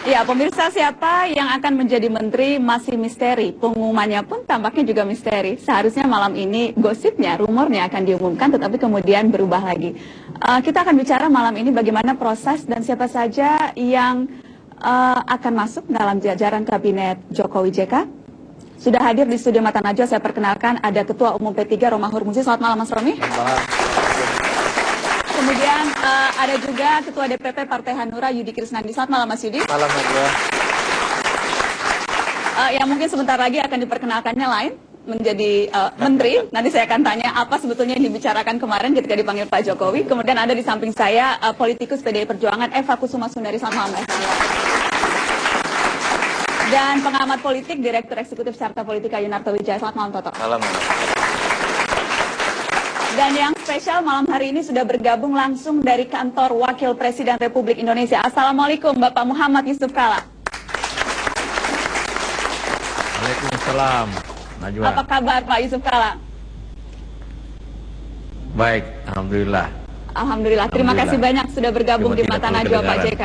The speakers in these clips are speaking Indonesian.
Ya, pemirsa, siapa yang akan menjadi menteri masih misteri. Pengumumannya pun tampaknya juga misteri. Seharusnya malam ini gosipnya, rumornya akan diumumkan, tetapi kemudian berubah lagi. Kita akan bicara malam ini bagaimana proses dan siapa saja yang akan masuk dalam jajaran kabinet Jokowi JK. Sudah hadir di studio Mata Najwa, saya perkenalkan ada Ketua Umum P3 Romahur Muzi. Selamat malam, Mas Romi. Selamat malam. Kemudian ada juga Ketua DPP Partai Hanura Yudi Krisnandi. Selamat malam, Mas Yudi. Malam, Najwa. Yang mungkin sebentar lagi akan diperkenalkannya lain menjadi menteri. Nanti saya akan tanya apa sebetulnya yang dibicarakan kemarin ketika dipanggil Pak Jokowi. Kemudian ada di samping saya politikus PDI Perjuangan Eva Kusuma Sundari. Selamat malam, Eva. Dan pengamat politik Direktur Eksekutif Carta Politika Yunarto Wijaya. Selamat malam, Toto. Malam. Dan yang spesial malam hari ini sudah bergabung langsung dari kantor Wakil Presiden Republik Indonesia. Assalamualaikum Bapak Muhammad Yusuf Kala. Waalaikumsalam, Najwa. Apa kabar Pak Yusuf Kala? Baik, Alhamdulillah. Alhamdulillah. Terima kasih banyak sudah bergabung di Mata Najwa Pak JK.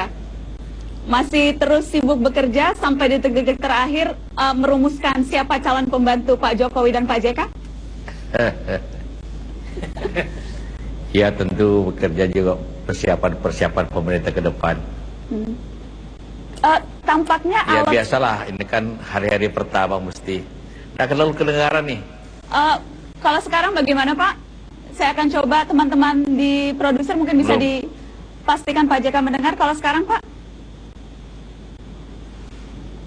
Masih terus sibuk bekerja sampai detik-detik terakhir merumuskan siapa calon pembantu Pak Jokowi dan Pak JK? Ya, tentu bekerja juga persiapan pemerintah ke depan. Tampaknya Ya biasalah, ini kan hari-hari pertama mesti. Nah, lalu kedengaran nih. Kalau sekarang bagaimana Pak? Saya akan coba teman-teman di produser mungkin bisa dipastikan Pak JK mendengar. Kalau sekarang Pak?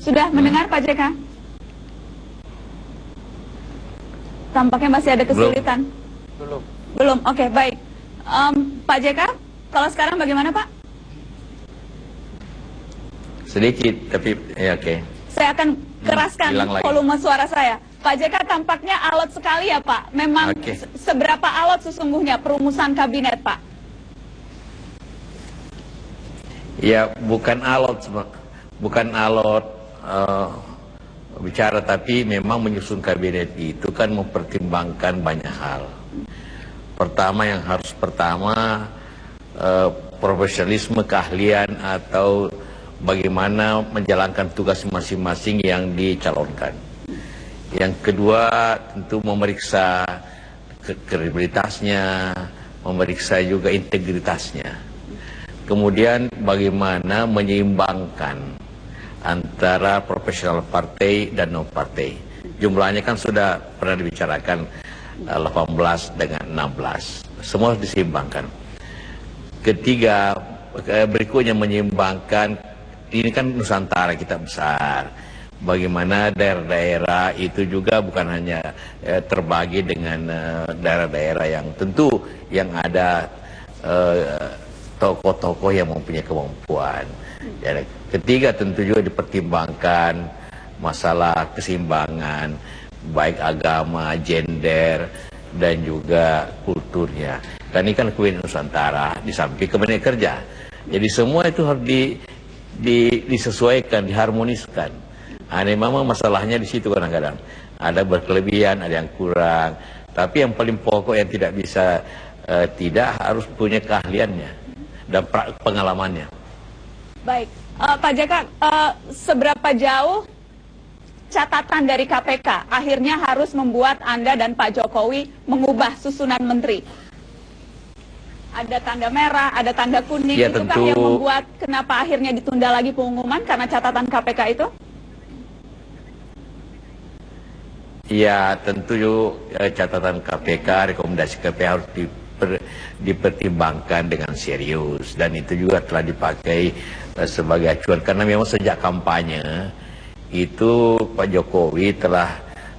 Sudah mendengar Pak JK? Tampaknya masih ada kesulitan. Belum. Oke, baik. Pak JK, kalau sekarang bagaimana Pak? Sedikit, tapi ya oke. Saya akan keraskan volume suara saya. Pak JK tampaknya alot sekali ya Pak. Memang seberapa alot sesungguhnya perumusan kabinet Pak? Ya, bukan alot bicara, tapi memang menyusun kabinet itu kan mempertimbangkan banyak hal. Pertama profesionalisme, keahlian atau bagaimana menjalankan tugas masing-masing yang dicalonkan. Yang kedua tentu memeriksa kredibilitasnya, memeriksa juga integritasnya. Kemudian bagaimana menyeimbangkan antara profesional partai dan non partai. Jumlahnya kan sudah pernah dibicarakan 18 dengan 16. Semua diseimbangkan. Ketiga, berikutnya menyeimbangkan, ini kan Nusantara kita besar. Bagaimana daerah-daerah itu juga bukan hanya terbagi dengan daerah-daerah yang tentu yang ada tokoh-tokoh yang mempunyai kemampuan. Ya, ketiga tentu juga dipertimbangkan masalah keseimbangan baik agama, gender dan juga kulturnya. Dan ini kan Kabinet Nusantara di samping Kabinet Kerja. Jadi semua itu harus disesuaikan, diharmoniskan. Memang masalahnya di situ kadang-kadang ada berkelebihan, ada yang kurang. Tapi yang paling pokok yang tidak bisa tidak harus punya keahliannya dan pengalamannya. Baik, Pak JK, seberapa jauh catatan dari KPK akhirnya harus membuat Anda dan Pak Jokowi mengubah susunan menteri? Ada tanda merah, ada tanda kuning, ya, itukah yang membuat kenapa akhirnya ditunda lagi pengumuman karena catatan KPK itu? Ya, tentu catatan KPK, rekomendasi KPK harus dipertimbangkan dengan serius, dan itu juga telah dipakai sebagai acuan karena memang sejak kampanye itu Pak Jokowi telah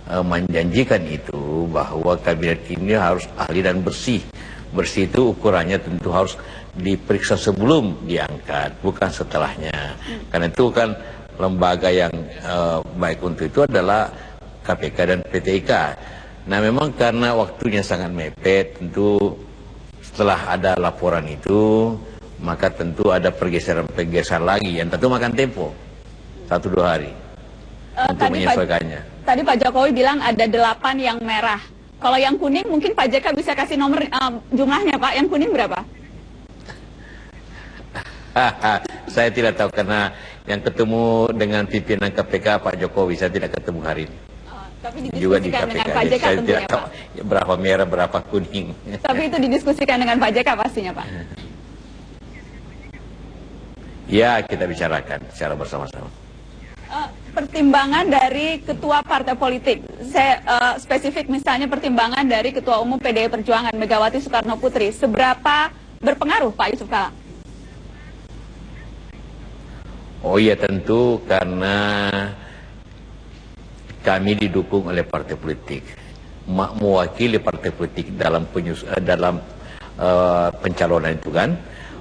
menjanjikan itu bahwa kabinet ini harus ahli dan bersih. Bersih itu ukurannya tentu harus diperiksa sebelum diangkat, bukan setelahnya. Karena itu kan lembaga yang baik untuk itu adalah KPK dan PTIK. Nah, memang karena waktunya sangat mepet, tentu setelah ada laporan itu, maka tentu ada pergeseran-pergeseran lagi yang tentu makan tempo 1-2 hari untuk menyesuaikannya. Tadi Pak Jokowi bilang ada 8 yang merah. Kalau yang kuning mungkin Pak JK bisa kasih nomor jumlahnya Pak. Yang kuning berapa? Saya tidak tahu karena yang ketemu dengan pimpinan KPK Pak Jokowi. Saya tidak ketemu hari ini. Tapi Juga di didiskusikan KPK. dengan Pak JK Saya tentunya, tidak tahu Pak. berapa merah, berapa kuning. Tapi itu didiskusikan dengan Pak JK pastinya, Pak. Ya, kita bicarakan secara bersama-sama. Pertimbangan dari ketua partai politik, saya spesifik misalnya pertimbangan dari Ketua Umum PDI Perjuangan Megawati Soekarno Putri, seberapa berpengaruh Pak Yusuf Kala? Oh iya, tentu karena kami didukung oleh partai politik, mewakili partai politik dalam pencalonan itu kan,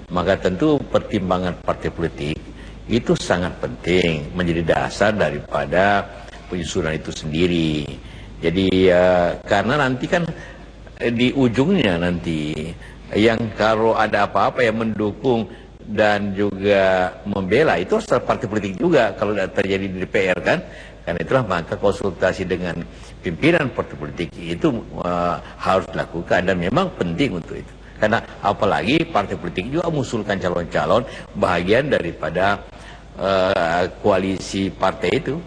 maka tentu pertimbangan partai politik itu sangat penting, menjadi dasar daripada penyusunan itu sendiri. Jadi karena nanti kan di ujungnya nanti yang kalau ada apa-apa yang mendukung dan juga membela itu harus partai politik juga kalau terjadi di DPR kan. Karena itulah maka konsultasi dengan pimpinan partai politik itu harus dilakukan dan memang penting untuk itu. Karena apalagi partai politik juga mengusulkan calon-calon bagian daripada koalisi partai itu.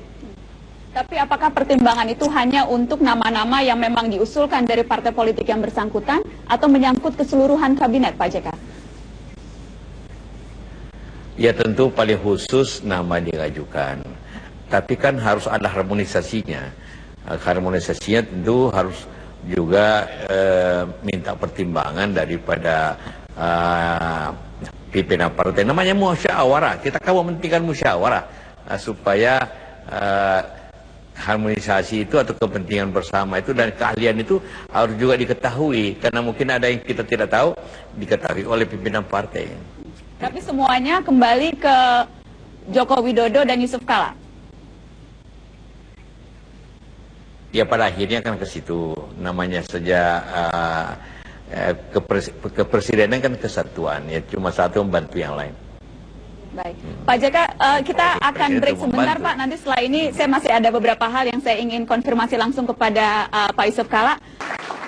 Tapi apakah pertimbangan itu hanya untuk nama-nama yang memang diusulkan dari partai politik yang bersangkutan atau menyangkut keseluruhan kabinet, Pak JK? Ya tentu paling khusus nama diajukan. Tapi kan harus ada harmonisasinya. Harmonisasinya tentu harus juga minta pertimbangan daripada pimpinan partai. Namanya musyawarah. Kita kan mementingkan musyawarah supaya harmonisasi itu atau kepentingan bersama itu dan keahlian itu harus juga diketahui. Karena mungkin ada yang kita tidak tahu diketahui oleh pimpinan partai. Tapi semuanya kembali ke Joko Widodo dan Yusuf Kala. Ya pada akhirnya kan ke situ. Namanya saja kepresidenan kan kesatuan. Ya cuma satu membantu yang lain. Baik, Pak JK, kita akan break sebentar, Pak. Nanti setelah ini saya masih ada beberapa hal yang saya ingin konfirmasi langsung kepada Pak Yusuf Kala.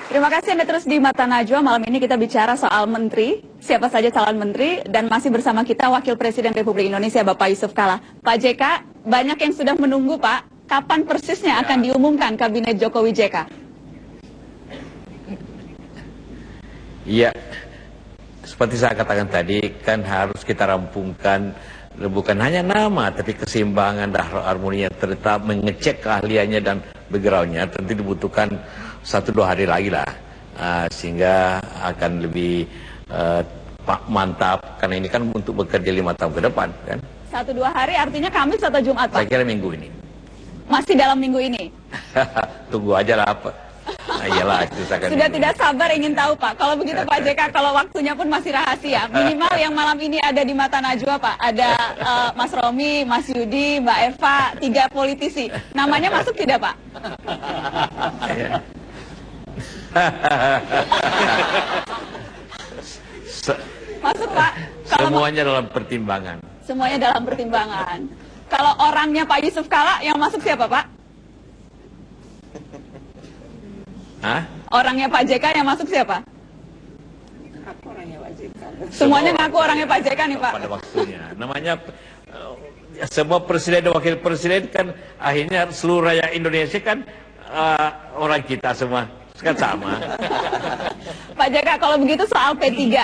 Terima kasih Anda terus di Mata Najwa. Malam ini kita bicara soal menteri, siapa saja calon menteri, dan masih bersama kita Wakil Presiden Republik Indonesia Bapak Yusuf Kala. Pak JK, banyak yang sudah menunggu, Pak. Kapan persisnya akan diumumkan Kabinet Jokowi JK? Iya. Seperti saya katakan tadi, kan harus kita rampungkan bukan hanya nama, tapi keseimbangan dan harmoninya, tetap mengecek keahliannya dan backgroundnya. Tentu dibutuhkan 1-2 hari lagi lah, sehingga akan lebih mantap. Karena ini kan untuk bekerja 5 tahun ke depan, kan? 1-2 hari artinya Kamis atau Jumat, Pak? Saya kira minggu ini. Masih dalam minggu ini? Tunggu aja lah apa. Nah, iyalah, sudah tidak sabar ingin tahu, Pak. Kalau begitu Pak JK, kalau waktunya pun masih rahasia. Minimal yang malam ini ada di Mata Najwa, Pak. Ada Mas Romi, Mas Yudi, Mbak Eva, 3 politisi. Namanya masuk tidak, Pak? Masuk, Pak. Semuanya dalam pertimbangan. Semuanya dalam pertimbangan. Kalau orangnya Pak Yusuf Kala yang masuk siapa, Pak? Hah? Orangnya Pak JK yang masuk siapa? Semuanya ngaku orangnya Pak JK nih, Pak. Pada waktunya. Namanya semua presiden dan wakil presiden kan akhirnya seluruh rakyat Indonesia kan orang kita semua kan sama. Pak JK, kalau begitu soal P3.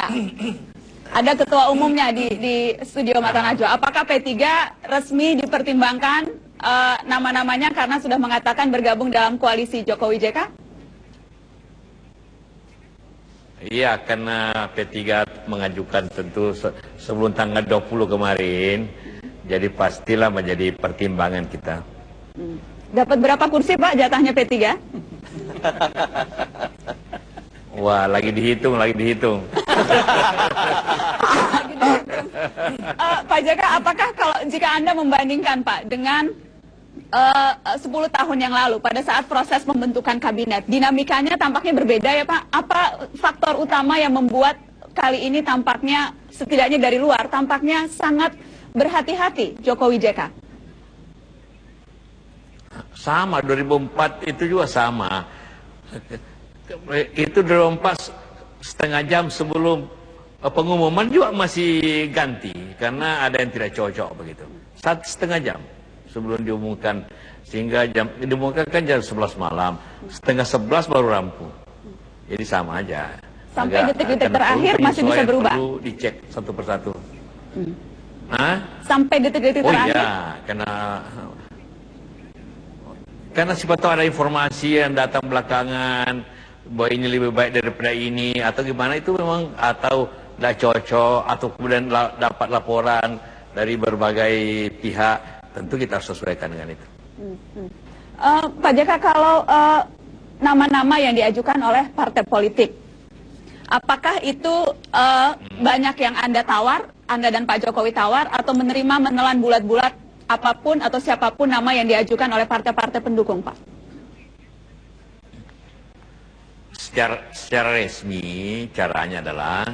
Ada ketua umumnya di studio Mata Najwa. Apakah P3 resmi dipertimbangkan nama-namanya karena sudah mengatakan bergabung dalam koalisi Jokowi JK? Iya, karena P3 mengajukan tentu sebelum tanggal 20 kemarin, jadi pastilah menjadi pertimbangan kita. Dapat berapa kursi, Pak, jatahnya P3? Wah, lagi dihitung. Pak JK, apakah kalau jika Anda membandingkan, Pak, dengan 10 tahun yang lalu pada saat proses pembentukan kabinet, dinamikanya tampaknya berbeda ya, Pak? Apa faktor utama yang membuat kali ini tampaknya setidaknya dari luar tampaknya sangat berhati-hati Jokowi JK? Sama, 2004 itu juga sama. Itu 2004 setengah jam sebelum pengumuman juga masih ganti karena ada yang tidak cocok begitu. setengah jam sebelum diumumkan, sehingga diumumkan kan jam 11 malam, setengah 11 baru rampung. Jadi sama aja. Sampai detik-detik terakhir masih bisa berubah. Perlu dicek satu persatu. Sampai detik-detik terakhir. Oh iya, karena siapa tahu ada informasi yang datang belakangan bahwa ini lebih baik daripada ini atau gimana, itu memang atau tidak cocok atau kemudian dapat laporan dari berbagai pihak, tentu kita harus sesuaikan dengan itu. Pak JK, kalau nama-nama yang diajukan oleh partai politik, apakah itu banyak yang Anda tawar, Anda dan Pak Jokowi tawar, atau menerima menelan bulat-bulat apapun atau siapapun nama yang diajukan oleh partai-partai pendukung, Pak? Secara resmi, caranya adalah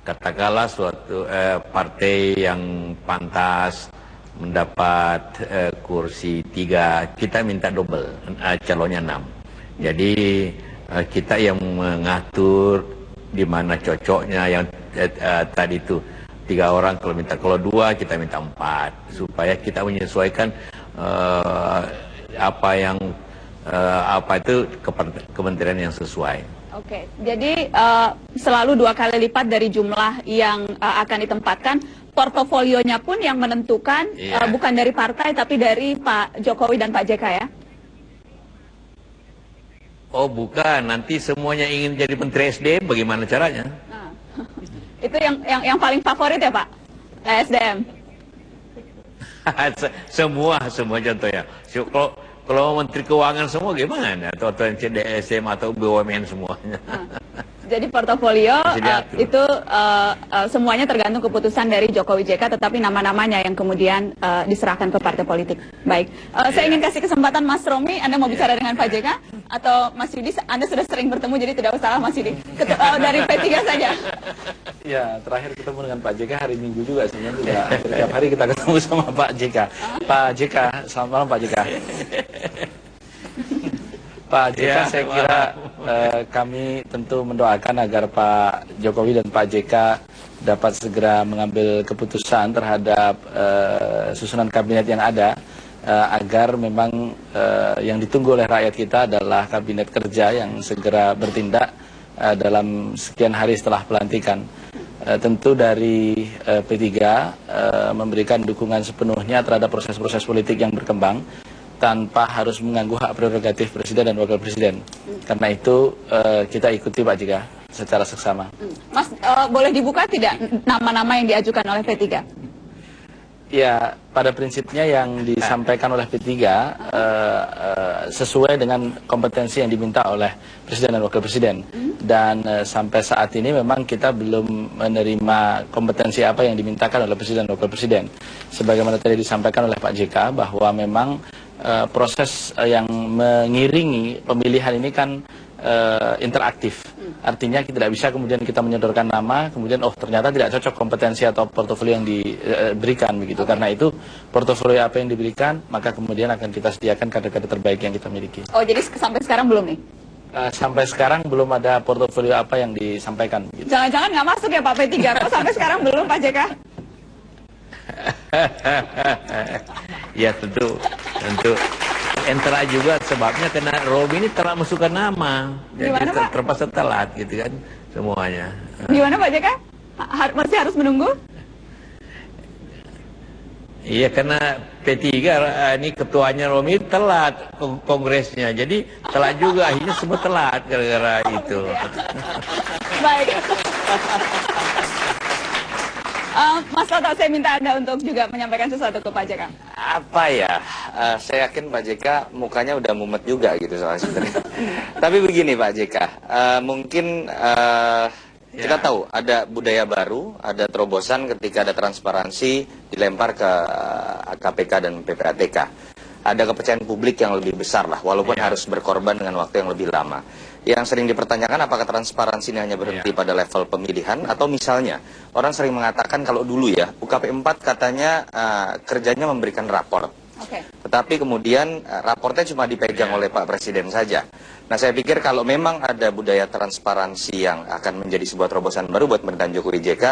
katakanlah suatu partai yang pantas mendapat kursi 3, kita minta double, calonnya 6. Jadi kita yang mengatur di mana cocoknya, yang tadi itu 3 orang, kalau 2 kita minta 4, supaya kita menyesuaikan apa itu kementerian yang sesuai. Oke, jadi selalu 2 kali lipat dari jumlah yang akan ditempatkan. Portofolionya pun yang menentukan bukan dari partai tapi dari Pak Jokowi dan Pak JK ya? Oh bukan, nanti semuanya ingin jadi Menteri SDM, bagaimana caranya? Nah, itu yang paling favorit ya Pak, SDM? semua contohnya. Kalau Menteri Keuangan semua gimana? Atau CDSM atau BUMN semuanya. Jadi portofolio itu semuanya tergantung keputusan dari Jokowi JK, tetapi nama-namanya yang kemudian diserahkan ke partai politik. Baik, saya ingin kasih kesempatan Mas Romi, Anda mau bicara dengan Pak JK? Atau Mas Yudi, Anda sudah sering bertemu jadi tidak usah Mas Yudi. Dari P3 saja. Ya, terakhir ketemu dengan Pak JK hari Minggu juga sebenarnya. Setiap hari kita ketemu sama Pak JK. Pak JK, selamat malam Pak JK. Pak JK, saya kira kami tentu mendoakan agar Pak Jokowi dan Pak JK dapat segera mengambil keputusan terhadap susunan kabinet yang ada, agar memang yang ditunggu oleh rakyat kita adalah kabinet kerja yang segera bertindak dalam sekian hari setelah pelantikan. Tentu dari P3 memberikan dukungan sepenuhnya terhadap proses-proses politik yang berkembang tanpa harus mengganggu hak prerogatif Presiden dan Wakil Presiden. Karena itu kita ikuti Pak JK secara seksama. Mas, boleh dibuka tidak nama-nama yang diajukan oleh P3? Ya, pada prinsipnya yang disampaikan oleh P3 sesuai dengan kompetensi yang diminta oleh Presiden dan Wakil Presiden. Dan sampai saat ini memang kita belum menerima kompetensi apa yang dimintakan oleh Presiden dan Wakil Presiden. Sebagaimana tadi disampaikan oleh Pak JK bahwa memang proses yang mengiringi pemilihan ini kan interaktif. Artinya kita tidak bisa kemudian kita menyodorkan nama, kemudian ternyata tidak cocok kompetensi atau portofolio yang diberikan begitu. Karena itu portofolio apa yang diberikan, maka kemudian akan kita sediakan kader-kader terbaik yang kita miliki. Oh, jadi sampai sekarang belum nih? Sampai sekarang belum ada portofolio apa yang disampaikan. Jangan-jangan nggak masuk ya Pak P3? Kok sampai sekarang belum Pak JK? Ya tentu entera juga sebabnya karena Robi ini telah masukkan nama, jadi terpaksa telat gitu kan semuanya. Gimana Pak JK? Masih harus menunggu? Iya, karena P3 ini ketuanya Romi telat kongresnya, jadi telat juga, akhirnya semua telat gara-gara itu. Baik. Mas Toto, saya minta Anda untuk juga menyampaikan sesuatu ke Pak JK. Apa ya, saya yakin Pak JK mukanya udah mumet juga gitu soalnya sebenarnya. Tapi begini Pak JK, mungkin kita tahu ada budaya baru, ada terobosan ketika ada transparansi dilempar ke KPK dan PPATK. Ada kepercayaan publik yang lebih besar lah, walaupun harus berkorban dengan waktu yang lebih lama. Yang sering dipertanyakan apakah transparansi ini hanya berhenti pada level pemilihan, atau misalnya orang sering mengatakan kalau dulu ya UKP 4 katanya kerjanya memberikan rapor. Tetapi kemudian raportnya cuma dipegang oleh Pak Presiden saja. Nah, saya pikir kalau memang ada budaya transparansi yang akan menjadi sebuah terobosan baru buat pemerintahan Jokowi JK,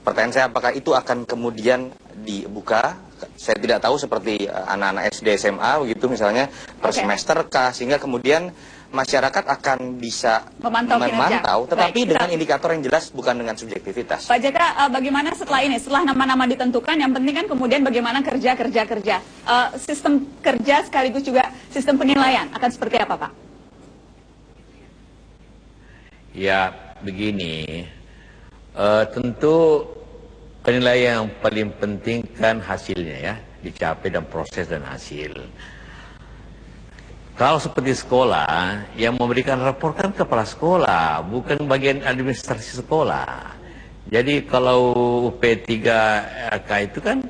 pertanyaan saya apakah itu akan kemudian dibuka saya tidak tahu seperti anak-anak SD SMA begitu misalnya per semester kah, sehingga kemudian masyarakat akan bisa memantau, tetapi dengan indikator yang jelas, bukan dengan subjektivitas. Pak JK, bagaimana setelah ini, setelah nama-nama ditentukan, yang penting kan kemudian bagaimana kerja. Sistem kerja sekaligus juga sistem penilaian akan seperti apa, Pak? Ya, begini, tentu penilaian yang paling penting kan hasilnya ya, dicapai dan proses dan hasil. Kalau seperti sekolah, yang memberikan rapor kan kepala sekolah, bukan bagian administrasi sekolah. Jadi kalau UP3K itu kan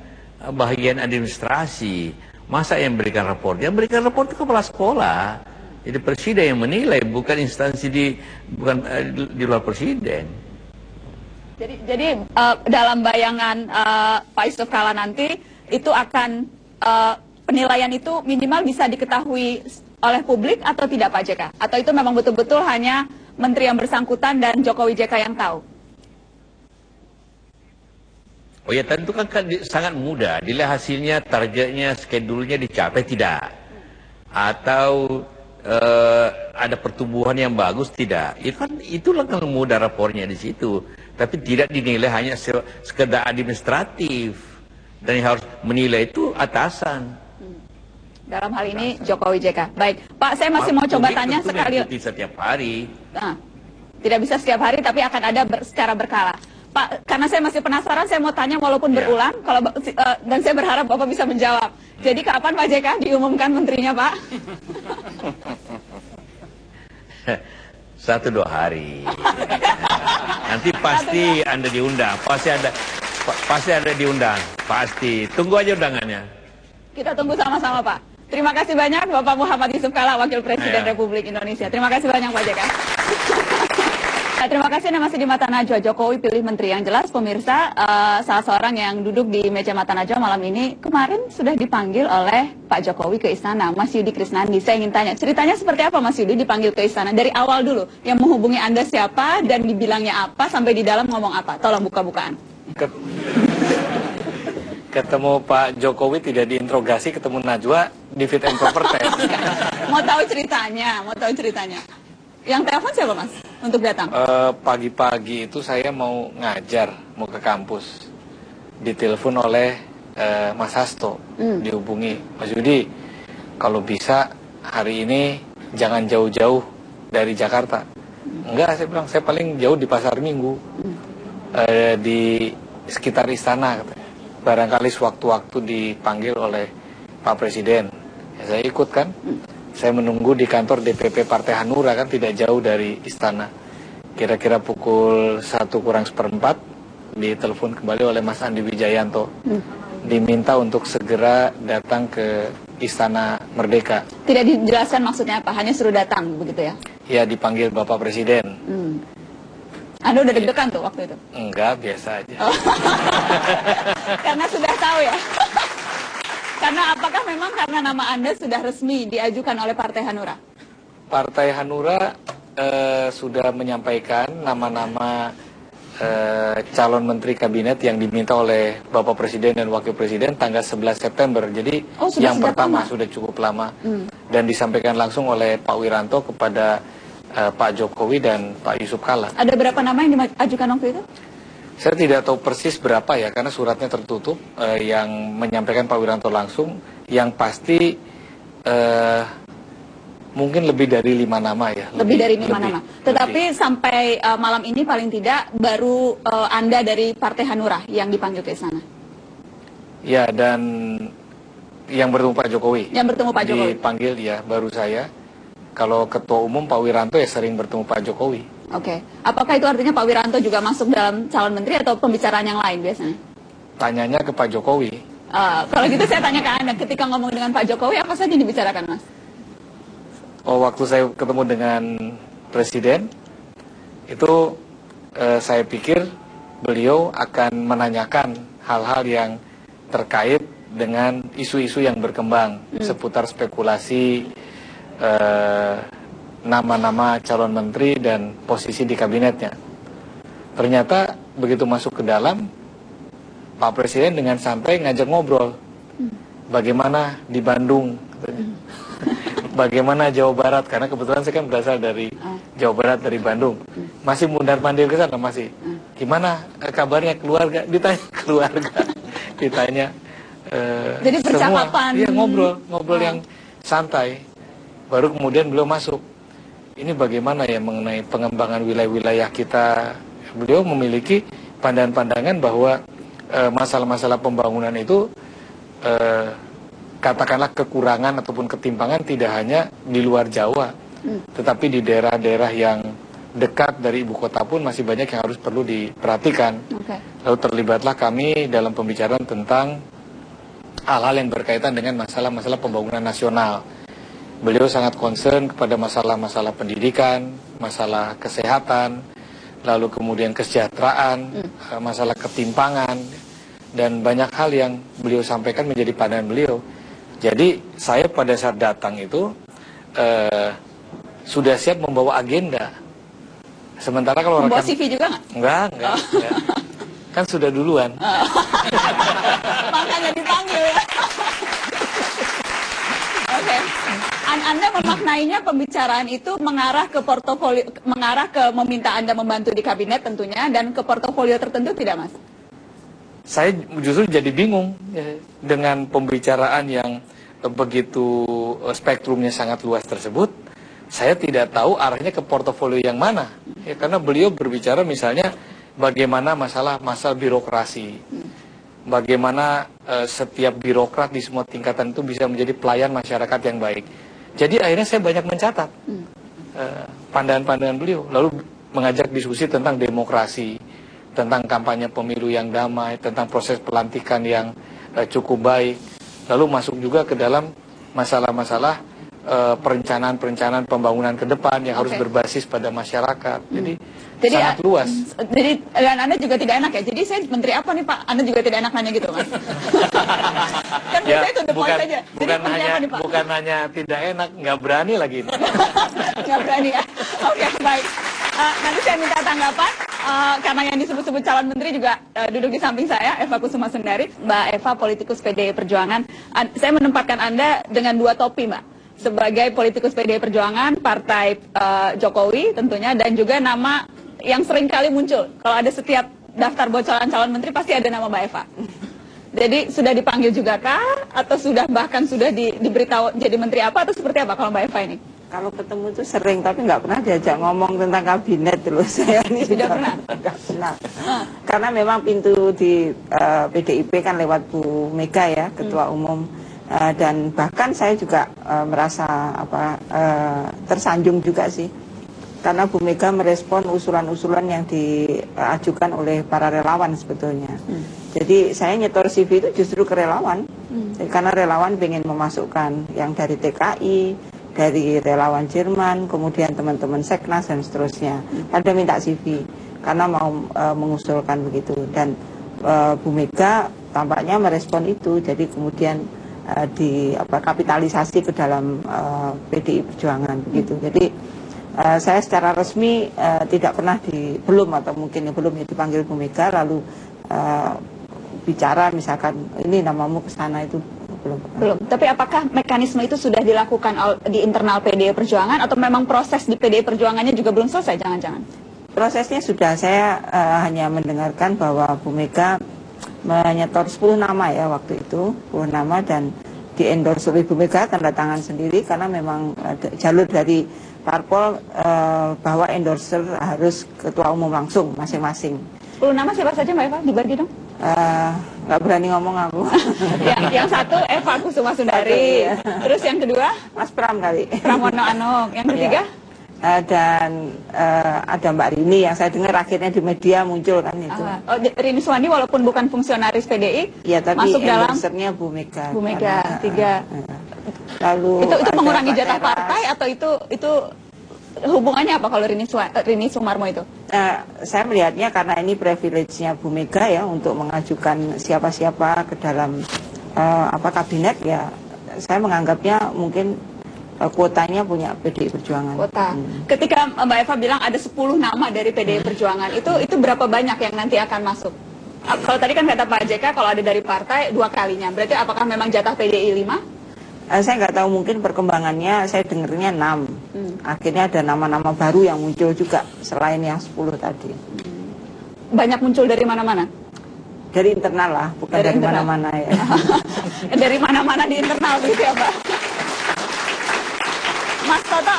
bagian administrasi. Masa yang memberikan rapor? Yang memberikan rapor itu kepala sekolah. Jadi presiden yang menilai, bukan instansi di luar presiden. Jadi dalam bayangan Pak Yusuf Kalla nanti, itu akan penilaian itu minimal bisa diketahui oleh publik atau tidak, Pak JK? Atau itu memang betul-betul hanya menteri yang bersangkutan dan Jokowi JK yang tahu? Oh ya, tentu kan sangat mudah. Dilihat hasilnya, targetnya, schedule-nya dicapai tidak. Atau ada pertumbuhan yang bagus tidak. Itulah kan mudah rapornya di situ. Tapi tidak dinilai hanya sekedar administratif. Dan yang harus menilai itu atasan. Dalam hal ini Jokowi JK. Baik, Pak, saya masih mau coba tanya sekali. Setiap hari. Tidak bisa setiap hari, tapi akan ada secara berkala. Pak, karena saya masih penasaran, saya mau tanya walaupun berulang, dan saya berharap Bapak bisa menjawab. Jadi kapan Pak JK diumumkan menterinya, Pak? 1-2 hari. Nanti pasti Anda diundang, pasti Anda diundang, pasti. Tunggu aja undangannya. Kita tunggu sama-sama, Pak. Terima kasih banyak Bapak Muhammad Yusuf Kalla, Wakil Presiden Republik Indonesia. Terima kasih banyak, Pak JK. Terima kasih. Anda masih di Mata Najwa. Jokowi pilih menteri yang jelas. Pemirsa, salah seorang yang duduk di meja Mata Najwa malam ini kemarin sudah dipanggil oleh Pak Jokowi ke istana, Mas Yudi Krisnandi. Saya ingin tanya, ceritanya seperti apa Mas Yudi dipanggil ke istana? Dari awal dulu, yang menghubungi Anda siapa dan dibilangnya apa, sampai di dalam ngomong apa? Tolong buka-bukaan. Ketemu Pak Jokowi tidak diinterogasi, ketemu Najwa di fit and proper test. Mau tahu ceritanya. Yang telepon siapa, Mas, untuk datang? Pagi-pagi itu saya mau ngajar, mau ke kampus. Ditelepon oleh Mas Hasto, dihubungi. Mas Yudi, kalau bisa hari ini jangan jauh-jauh dari Jakarta. Enggak, saya bilang, saya paling jauh di Pasar Minggu, di sekitar istana, katanya. Barangkali sewaktu-waktu dipanggil oleh Pak Presiden, ya saya ikut kan. Saya menunggu di kantor DPP Partai Hanura, kan tidak jauh dari istana. Kira-kira pukul 1:04 ditelepon kembali oleh Mas Andi Wijayanto, diminta untuk segera datang ke Istana Merdeka. Tidak dijelaskan maksudnya apa, hanya suruh datang begitu ya? Ya, dipanggil Bapak Presiden. Anda udah deg-degan tuh waktu itu? Enggak, biasa aja. Karena sudah tahu ya? Karena apakah memang karena nama Anda sudah resmi diajukan oleh Partai Hanura? Partai Hanura sudah menyampaikan nama-nama calon menteri kabinet yang diminta oleh Bapak Presiden dan Wakil Presiden tanggal 11 September. Jadi yang pertama sudah cukup lama. Dan disampaikan langsung oleh Pak Wiranto kepada Pak Jokowi dan Pak Yusuf Kalla. Ada berapa nama yang diajukan waktu itu? Saya tidak tahu persis berapa ya, karena suratnya tertutup. Yang menyampaikan Pak Wiranto langsung, yang pasti mungkin lebih dari 5 nama ya. Lebih dari 5 nama. Tetapi sampai malam ini paling tidak baru Anda dari Partai Hanura yang dipanggil ke sana. Ya, dan yang bertemu Pak Jokowi. Yang bertemu Pak Jokowi. Dipanggil ya, baru saya. Kalau Ketua Umum Pak Wiranto ya sering bertemu Pak Jokowi. Oke. Apakah itu artinya Pak Wiranto juga masuk dalam calon menteri atau pembicaraan yang lain biasanya? Tanyanya ke Pak Jokowi. Kalau gitu saya tanya ke Anda, ketika ngomong dengan Pak Jokowi apa saja yang dibicarakan, Mas? Waktu saya ketemu dengan Presiden, itu saya pikir beliau akan menanyakan hal-hal yang terkait dengan isu-isu yang berkembang seputar spekulasi nama-nama calon menteri dan posisi di kabinetnya. Ternyata begitu masuk ke dalam, Pak Presiden dengan santai ngajak ngobrol. bagaimana di Bandung, bagaimana Jawa Barat, karena kebetulan saya kan berasal dari Jawa Barat, dari Bandung, masih mundar-mandir ke sana, masih. Gimana kabarnya keluarga? Ditanya keluarga, ditanya jadi percakapan. Iya, ngobrol yang santai. Baru kemudian beliau masuk. Ini bagaimana ya mengenai pengembangan wilayah-wilayah kita. Beliau memiliki pandangan-pandangan bahwa masalah-masalah pembangunan itu katakanlah kekurangan ataupun ketimpangan tidak hanya di luar Jawa, tetapi di daerah-daerah yang dekat dari ibu kota pun masih banyak yang harus perlu diperhatikan. Lalu terlibatlah kami dalam pembicaraan tentang hal-hal yang berkaitan dengan masalah-masalah pembangunan nasional. Beliau sangat concern kepada masalah-masalah pendidikan, masalah kesehatan, lalu kemudian kesejahteraan, masalah ketimpangan, dan banyak hal yang beliau sampaikan menjadi pandangan beliau. Jadi saya pada saat datang itu sudah siap membawa agenda. Sementara kalau membawa CV juga nggak? Enggak. Kan sudah duluan. Makanya dipanggil ya. Oke. Anda memaknainya pembicaraan itu mengarah ke portofolio, mengarah ke meminta Anda membantu di kabinet tentunya, dan ke portofolio tertentu tidak, Mas? Saya justru jadi bingung dengan pembicaraan yang begitu spektrumnya sangat luas tersebut. Saya tidak tahu arahnya ke portofolio yang mana. Ya, karena beliau berbicara misalnya bagaimana masalah birokrasi. Bagaimana setiap birokrat di semua tingkatan itu bisa menjadi pelayan masyarakat yang baik. Jadi akhirnya saya banyak mencatat pandangan-pandangan beliau. Lalu mengajak diskusi tentang demokrasi, tentang kampanye pemilu yang damai, tentang proses pelantikan yang cukup baik. Lalu masuk juga ke dalam masalah-masalah perencanaan pembangunan ke depan yang harus berbasis pada masyarakat. Jadi sangat luas. Jadi dan Anda juga tidak enak ya. Jadi saya menteri apa nih Pak? Anda juga tidak enak nanya gitu, Mas. Kan ya, itu depan saja. Bukan hanya tidak enak, nggak berani lagi. Nggak berani ya. Oke, baik. Nanti saya minta tanggapan karena yang disebut-sebut calon menteri juga duduk di samping saya, Eva Kusuma Sundari, Mbak Eva, politikus PDI Perjuangan. Saya menempatkan Anda dengan dua topi, Mbak. Sebagai politikus PDI Perjuangan, partai Jokowi tentunya, dan juga nama yang sering kali muncul. Kalau ada setiap daftar bocoran calon menteri pasti ada nama Mbak Eva. Jadi sudah dipanggil juga kah? Atau bahkan sudah diberitahu jadi menteri apa? Atau seperti apa kalau Mbak Eva ini? Kalau ketemu itu sering, tapi nggak pernah diajak ngomong tentang kabinet dulu. Saya ini tidak pernah. Nggak pernah. Karena memang pintu di PDIP kan lewat Bu Mega ya, Ketua Umum. Dan bahkan saya juga merasa tersanjung juga sih, karena Bu Mega merespon usulan-usulan yang diajukan oleh para relawan sebetulnya. Jadi saya nyetor CV itu justru ke relawan, karena relawan ingin memasukkan yang dari TKI, dari relawan Jerman, kemudian teman-teman Seknas dan seterusnya. Ada minta CV karena mau mengusulkan begitu, dan Bu Mega tampaknya merespon itu, jadi kemudian kapitalisasi ke dalam PDI Perjuangan begitu. Jadi saya secara resmi tidak pernah belum dipanggil Bu Mega lalu bicara misalkan ini namamu ke sana, itu belum. Tapi apakah mekanisme itu sudah dilakukan di internal PDI Perjuangan atau memang proses di PDI Perjuangannya juga belum selesai, jangan-jangan? Prosesnya sudah, saya hanya mendengarkan bahwa Bu Mega menyetor 10 nama ya waktu itu, 10 nama, dan di-endorse oleh Bu Mega, tanda tangan sendiri, karena memang jalur dari parpol bahwa endorser harus ketua umum langsung masing-masing. 10 nama siapa saja Mbak Eva? Dibagi dong. Nggak berani ngomong aku. Yang satu Eva Kusuma Sundari, terus yang kedua Mas Pram kali. Pramono Anung, yang ketiga? Dan ada Mbak Rini yang saya dengar akhirnya di media muncul kan itu. Rini Suwandi walaupun bukan fungsionaris PDI, ya, tapi masuk dalam endorsernya Bu Mega. Bu Mega, tiga. Lalu itu mengurangi jatah partai atau itu hubungannya apa kalau Rini Sumarmo itu? Saya melihatnya karena ini privilege-nya Bu Mega ya untuk mengajukan siapa-siapa ke dalam kabinet, ya saya menganggapnya mungkin kuotanya punya PDI Perjuangan. Kuota. Ketika Mbak Eva bilang ada 10 nama dari PDI Perjuangan, itu berapa banyak yang nanti akan masuk? Kalau tadi kan kata Pak JK kalau ada dari partai 2 kalinya, berarti apakah memang jatah PDI 5? Saya nggak tahu, mungkin perkembangannya saya dengernya 6. Akhirnya ada nama-nama baru yang muncul juga selain yang 10 tadi. Banyak muncul dari mana-mana? Dari internal lah, bukan dari mana-mana ya. Dari mana-mana di internal gitu ya Pak. Mas Toto,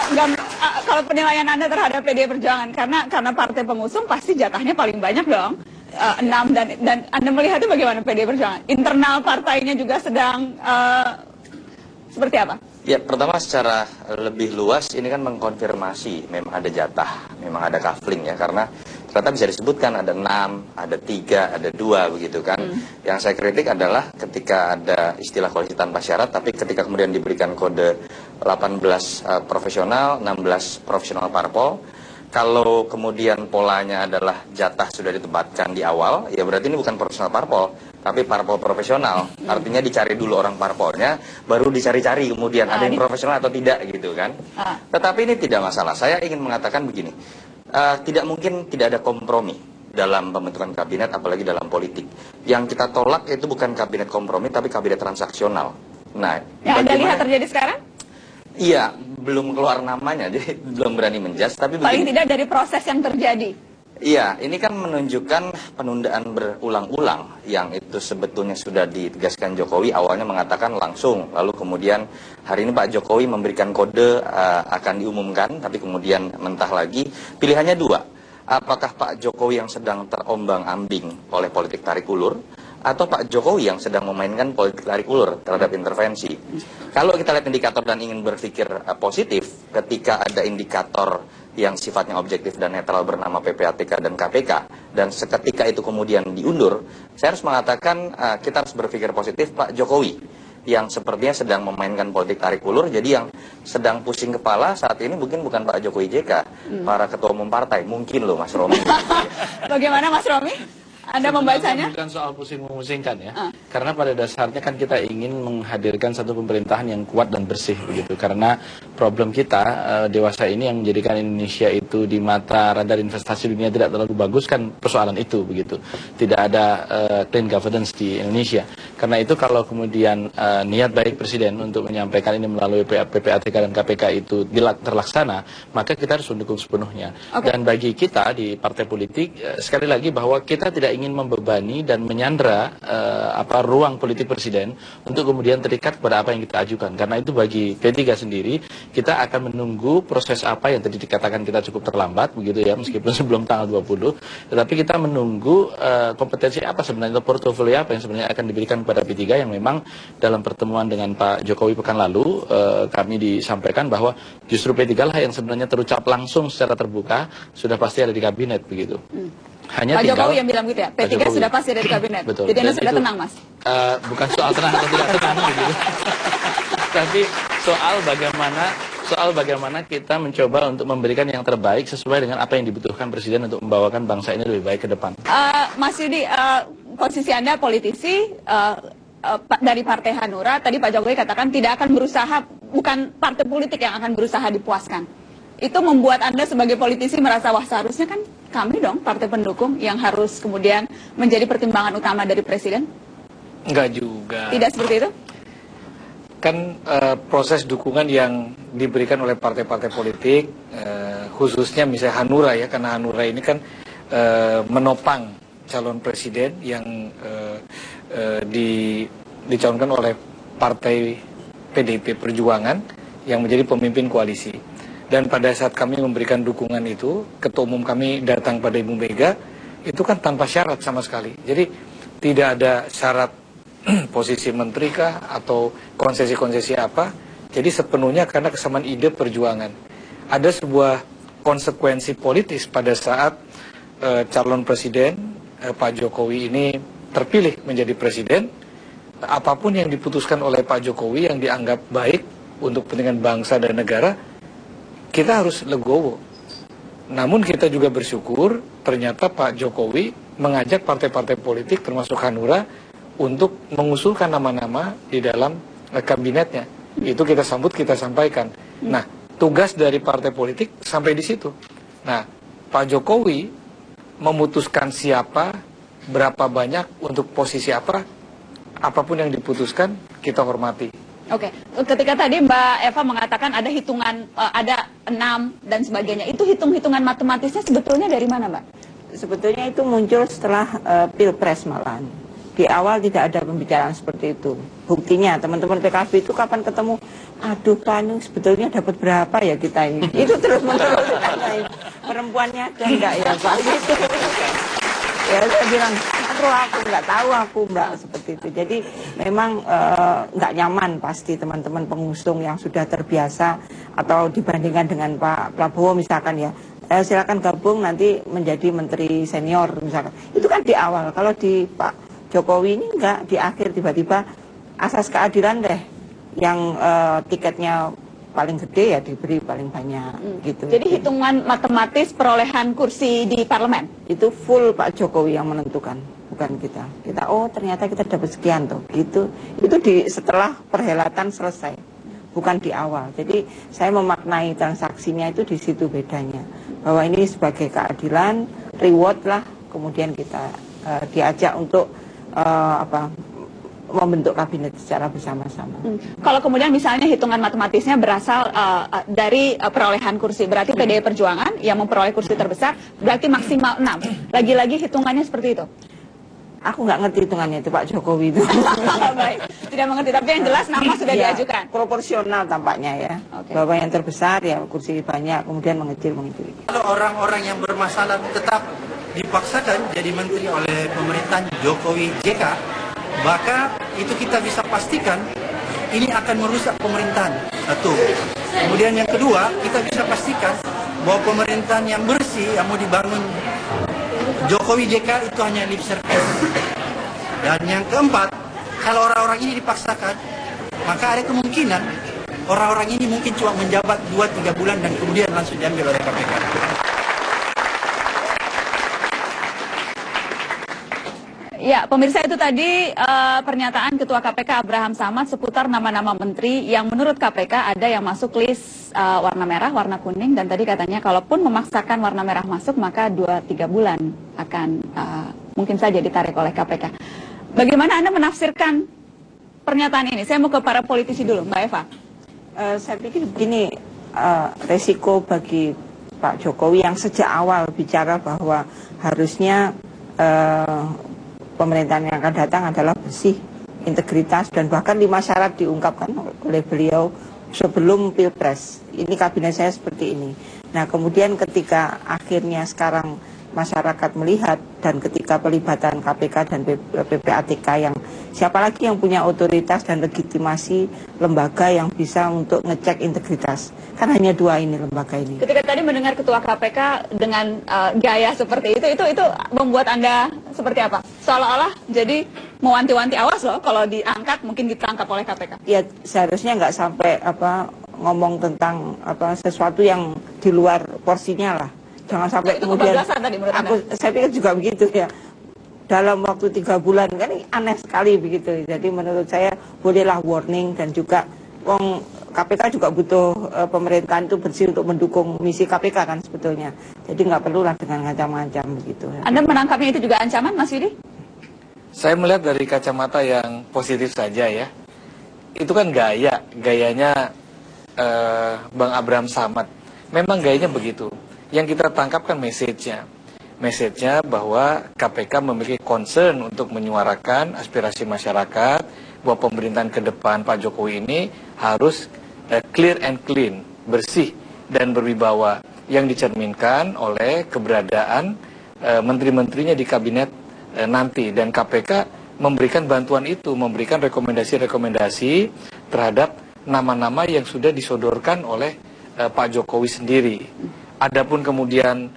kalau penilaian Anda terhadap PDI Perjuangan, karena partai pengusung pasti jatahnya paling banyak dong. 6 dan Anda melihatnya bagaimana PDI Perjuangan? Internal partainya juga sedang seperti apa? Ya, pertama secara lebih luas ini kan mengkonfirmasi memang ada jatah, memang ada kafling ya, karena ternyata bisa disebutkan ada 6, ada 3, ada 2 begitu kan. Yang saya kritik adalah ketika ada istilah koalisi tanpa syarat, tapi ketika kemudian diberikan kode 18 profesional, 16 profesional parpol, kalau kemudian polanya adalah jatah sudah ditempatkan di awal, ya berarti ini bukan profesional parpol, tapi parpol profesional. Artinya dicari dulu orang parpolnya, baru dicari-cari kemudian ada yang profesional atau tidak gitu kan. Tetapi ini tidak masalah. Saya ingin mengatakan begini, tidak mungkin tidak ada kompromi dalam pembentukan kabinet, apalagi dalam politik. Yang kita tolak itu bukan kabinet kompromi, tapi kabinet transaksional. Nah, yang Anda lihat terjadi sekarang? Iya, belum keluar namanya, jadi belum berani menjudge. Tapi paling begini, tidak dari proses yang terjadi. Iya, ini kan menunjukkan penundaan berulang-ulang yang itu sebetulnya sudah ditegaskan Jokowi. Awalnya mengatakan langsung, lalu kemudian hari ini Pak Jokowi memberikan kode akan diumumkan, tapi kemudian mentah lagi. Pilihannya 2, apakah Pak Jokowi yang sedang terombang-ambing oleh politik tarik ulur, atau Pak Jokowi yang sedang memainkan politik tarik ulur terhadap intervensi. Kalau kita lihat indikator dan ingin berpikir positif, ketika ada indikator yang sifatnya objektif dan netral bernama PPATK dan KPK, dan seketika itu kemudian diundur, saya harus mengatakan kita harus berpikir positif. Pak Jokowi yang sepertinya sedang memainkan politik tarik ulur, jadi yang sedang pusing kepala saat ini mungkin bukan Pak Jokowi JK, para ketua umum partai, mungkin loh Mas Romi. Bagaimana Mas Romi? Anda membacanya? Bukan soal pusing-memusingkan ya. Karena pada dasarnya kan kita ingin menghadirkan satu pemerintahan yang kuat dan bersih begitu. Karena problem kita dewasa ini yang menjadikan Indonesia itu di mata radar investasi dunia tidak terlalu bagus kan persoalan itu begitu. Tidak ada clean governance di Indonesia. Karena itu kalau kemudian niat baik Presiden untuk menyampaikan ini melalui PPATK dan KPK itu terlaksana, maka kita harus mendukung sepenuhnya. Dan bagi kita di partai politik sekali lagi bahwa kita tidak ingin membebani dan menyandra ruang politik Presiden untuk kemudian terikat pada apa yang kita ajukan. Karena itu bagi P3 sendiri, kita akan menunggu proses apa yang tadi dikatakan kita cukup terlambat begitu ya, meskipun sebelum tanggal 20, tetapi kita menunggu kompetensi apa sebenarnya, portofolio apa yang sebenarnya akan diberikan kepada P3 yang memang dalam pertemuan dengan Pak Jokowi pekan lalu kami disampaikan bahwa justru P3 lah yang sebenarnya terucap langsung secara terbuka sudah pasti ada di kabinet begitu. Hanya Pak Jokowi yang bilang gitu ya, P3 sudah pasti ada di kabinet. Betul. Jadi Anda sudah tenang, Mas? Bukan soal tenang atau tidak tenang gitu. Tapi soal bagaimana kita mencoba untuk memberikan yang terbaik sesuai dengan apa yang dibutuhkan Presiden untuk membawakan bangsa ini lebih baik ke depan. Mas Yudi, posisi Anda politisi dari Partai Hanura, tadi Pak Jokowi katakan tidak akan berusaha, bukan partai politik yang akan berusaha dipuaskan. Itu membuat Anda sebagai politisi merasa, wah seharusnya kan kami dong partai pendukung yang harus kemudian menjadi pertimbangan utama dari Presiden? Enggak juga. Tidak seperti itu? Kan proses dukungan yang diberikan oleh partai-partai politik, khususnya misalnya Hanura ya, karena Hanura ini kan menopang calon presiden yang dicalonkan oleh partai PDIP Perjuangan yang menjadi pemimpin koalisi. Dan pada saat kami memberikan dukungan itu, ketua umum kami datang pada Ibu Mega, itu kan tanpa syarat sama sekali. Jadi tidak ada syarat posisi menteri kah atau konsesi-konsesi apa. Jadi sepenuhnya karena kesamaan ide perjuangan. Ada sebuah konsekuensi politis pada saat calon presiden Pak Jokowi ini terpilih menjadi presiden. Apapun yang diputuskan oleh Pak Jokowi yang dianggap baik untuk kepentingan bangsa dan negara, kita harus legowo. Namun kita juga bersyukur ternyata Pak Jokowi mengajak partai-partai politik termasuk Hanura untuk mengusulkan nama-nama di dalam kabinetnya. Itu kita sambut, kita sampaikan. Nah, tugas dari partai politik sampai di situ. Nah, Pak Jokowi memutuskan siapa berapa banyak untuk posisi apa, apapun yang diputuskan kita hormati. Oke, ketika tadi Mbak Eva mengatakan ada hitungan, ada 6 dan sebagainya, itu hitung-hitungan matematisnya sebetulnya dari mana, Mbak? Sebetulnya itu muncul setelah Pilpres malahan. Di awal tidak ada pembicaraan seperti itu. Buktinya teman-teman PKB itu kapan ketemu, aduh Pak, ini sebetulnya dapat berapa ya kita ini? Itu terus-menerus ditanyain. Perempuannya ada enggak ya Pak? Gitu. Ya saya bilang, aduh aku nggak tahu aku Mbak, seperti itu. Jadi memang nggak nyaman pasti teman-teman pengusung yang sudah terbiasa atau dibandingkan dengan Pak Prabowo misalkan ya. Silakan gabung nanti menjadi menteri senior misalkan. Itu kan di awal. Kalau di Pak Jokowi ini enggak, di akhir tiba-tiba asas keadilan deh yang tiketnya paling gede ya diberi paling banyak gitu. Jadi hitungan matematis perolehan kursi di parlemen itu full Pak Jokowi yang menentukan, bukan kita. Kita oh ternyata kita dapat sekian tuh gitu. Itu setelah perhelatan selesai, bukan di awal. Jadi saya memaknai transaksinya itu di situ bedanya, bahwa ini sebagai keadilan, reward lah, kemudian kita diajak untuk membentuk kabinet secara bersama-sama. Kalau kemudian misalnya hitungan matematisnya berasal dari perolehan kursi, berarti PDI Perjuangan yang memperoleh kursi terbesar berarti maksimal 6. Lagi-lagi hitungannya seperti itu? Aku nggak ngerti hitungannya itu Pak Jokowi itu. Baik, tidak mengerti, tapi yang jelas nama sudah ya, diajukan. Proporsional tampaknya ya. Okay. Bahwa yang terbesar ya kursi banyak, kemudian mengecil. Kalau orang-orang yang bermasalah tetap dipaksakan jadi menteri oleh pemerintahan Jokowi JK, maka itu kita bisa pastikan ini akan merusak pemerintahan. Satu. Kemudian yang kedua, kita bisa pastikan bahwa pemerintahan yang bersih yang mau dibangun Jokowi JK itu hanya lip service. Dan yang keempat, kalau orang-orang ini dipaksakan, maka ada kemungkinan orang-orang ini mungkin cuma menjabat 2-3 bulan dan kemudian langsung diambil oleh KPK. Ya, pemirsa, itu tadi pernyataan Ketua KPK Abraham Samad seputar nama-nama menteri yang menurut KPK ada yang masuk list warna merah, warna kuning, dan tadi katanya kalaupun memaksakan warna merah masuk maka 2-3 bulan akan mungkin saja ditarik oleh KPK. Bagaimana Anda menafsirkan pernyataan ini? Saya mau ke para politisi dulu, Mbak Eva. Saya pikir begini, resiko bagi Pak Jokowi yang sejak awal bicara bahwa harusnya pemerintahan yang akan datang adalah bersih, integritas, dan bahkan 5 syarat diungkapkan oleh beliau sebelum Pilpres. Ini kabinet saya seperti ini. Nah kemudian ketika akhirnya sekarang masyarakat melihat dan ketika pelibatan KPK dan PPATK yang siapa lagi yang punya otoritas dan legitimasi lembaga yang bisa untuk ngecek integritas, kan hanya 2 ini lembaga ini. Ketika tadi mendengar Ketua KPK dengan gaya seperti itu membuat Anda seperti apa? Seolah-olah jadi mewanti-wanti, awas loh kalau diangkat mungkin ditangkap oleh KPK. Ya seharusnya nggak sampai ngomong tentang sesuatu yang di luar porsinya lah. Jangan sampai itu kemudian tadi saya pikir juga begitu ya. Dalam waktu 3 bulan kan ini aneh sekali begitu. Jadi menurut saya bolehlah warning, dan juga KPK juga butuh pemerintahan itu bersih untuk mendukung misi KPK kan sebetulnya. Jadi nggak perlulah dengan ngancam-ngancam begitu. Anda menangkapnya itu juga ancaman, Mas Yudi? Saya melihat dari kacamata yang positif saja ya. Itu kan gayanya Bang Abraham Samad. Memang gayanya begitu. Yang kita tangkap kan message-nya bahwa KPK memiliki concern untuk menyuarakan aspirasi masyarakat, bahwa pemerintahan ke depan Pak Jokowi ini harus clear and clean, bersih dan berwibawa, yang dicerminkan oleh keberadaan menteri-menterinya di kabinet nanti. Dan KPK memberikan bantuan itu, memberikan rekomendasi-rekomendasi terhadap nama-nama yang sudah disodorkan oleh Pak Jokowi sendiri. Adapun kemudian